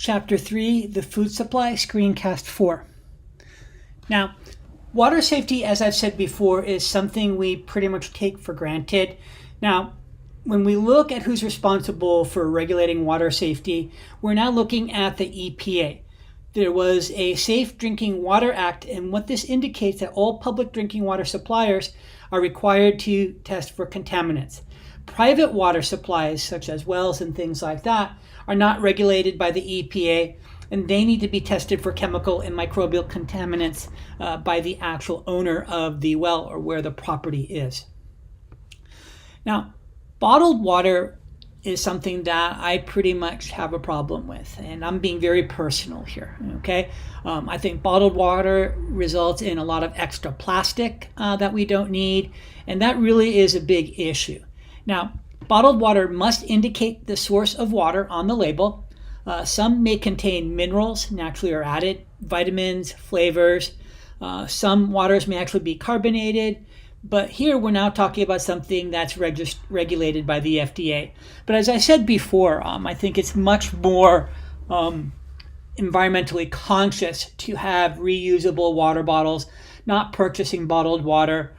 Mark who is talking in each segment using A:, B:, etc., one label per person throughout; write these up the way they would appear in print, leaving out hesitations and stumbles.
A: Chapter 3, the Food Supply, Screencast 4. Now, water safety, as I've said before, is something we pretty much take for granted. Now, when we look at who's responsible for regulating water safety, we're now looking at the EPA. There was a Safe Drinking Water Act, and what this indicates that all public drinking water suppliers are required to test for contaminants. Private water supplies, such as wells and things like that, are not regulated by the EPA, and they need to be tested for chemical and microbial contaminants by the actual owner of the well or where the property is. Now, bottled water is something that I pretty much have a problem with, and I'm being very personal here, okay? I think bottled water results in a lot of extra plastic that we don't need, and that really is a big issue. Now, bottled water must indicate the source of water on the label. Some may contain minerals, naturally or added, vitamins, flavors. Some waters may actually be carbonated. But here we're now talking about something that's regulated by the FDA. But as I said before, I think it's much more environmentally conscious to have reusable water bottles, not purchasing bottled water.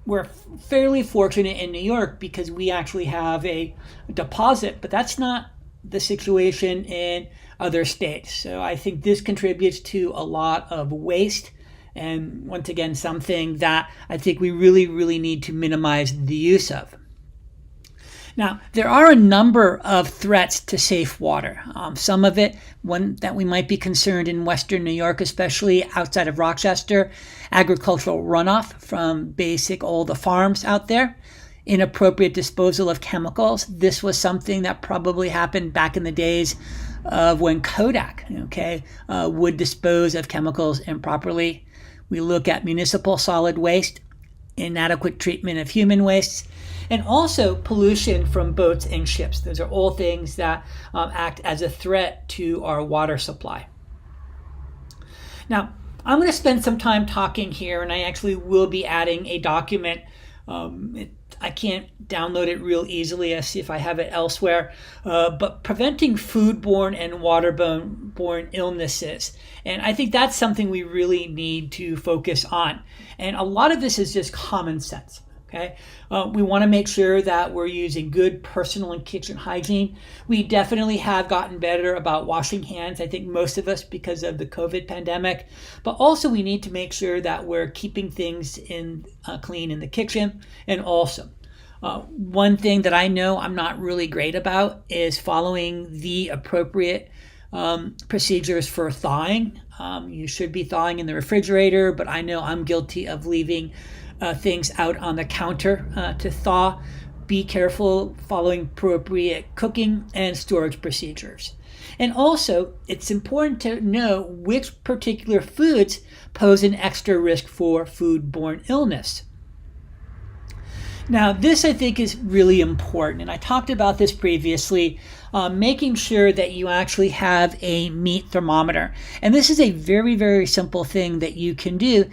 A: We're fairly fortunate in New York because we actually have a deposit, but that's not the situation in other states. So I think this contributes to a lot of waste. And once again, something that I think we really need to minimize the use of. Now, there are a number of threats to safe water. Some of it, one that we might be concerned in Western New York, especially outside of Rochester, agricultural runoff from all the farms out there, inappropriate disposal of chemicals. This was something that probably happened back in the days of when Kodak, would dispose of chemicals improperly. We look at municipal solid waste, inadequate treatment of human wastes, and also pollution from boats and ships. Those are all things that act as a threat to our water supply. Now, I'm going to spend some time talking here, and I actually will be adding a document. I can't download it real easily. I see if I have it elsewhere. But preventing foodborne and waterborne illnesses. And I think that's something we really need to focus on. And a lot of this is just common sense. Okay, we want to make sure that we're using good personal and kitchen hygiene. We definitely have gotten better about washing hands, I think most of us, because of the COVID pandemic. But also we need to make sure that we're keeping things clean in the kitchen. And also, one thing that I know I'm not really great about is following the appropriate procedures for thawing. You should be thawing in the refrigerator, but I know I'm guilty of leaving things out on the counter to thaw. Be careful following appropriate cooking and storage procedures. And also, it's important to know which particular foods pose an extra risk for foodborne illness. Now, this I think is really important, and I talked about this previously, making sure that you actually have a meat thermometer. And this is a very simple thing that you can do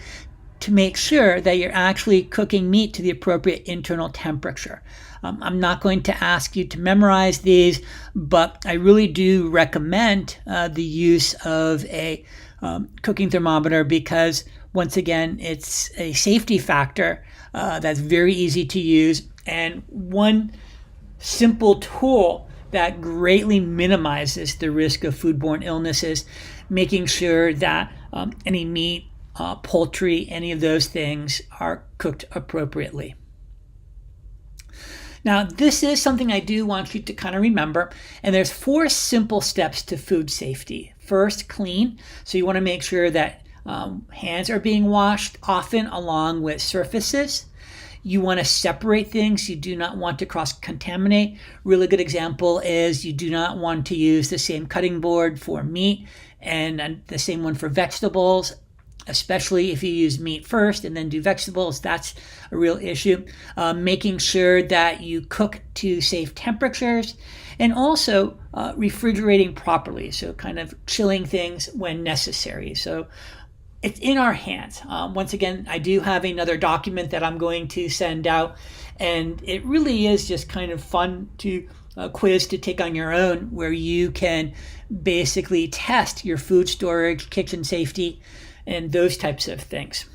A: to make sure that you're actually cooking meat to the appropriate internal temperature. I'm not going to ask you to memorize these, but I really do recommend the use of a cooking thermometer because, once again, it's a safety factor that's very easy to use, and one simple tool that greatly minimizes the risk of foodborne illnesses, making sure that any meat, poultry, any of those things are cooked appropriately. Now, this is something I do want you to kind of remember, and there's 4 simple steps to food safety. First, clean. So you want to make sure that hands are being washed often along with surfaces. You want to separate things. You do not want to cross-contaminate. Really good example is you do not want to use the same cutting board for meat and the same one for vegetables, especially if you use meat first and then do vegetables. That's a real issue. Making sure that you cook to safe temperatures, and also refrigerating properly, so kind of chilling things when necessary. So it's in our hands. Once again, I do have another document that I'm going to send out, and it really is just kind of fun to quiz to take on your own where you can basically test your food storage, kitchen safety, and those types of things.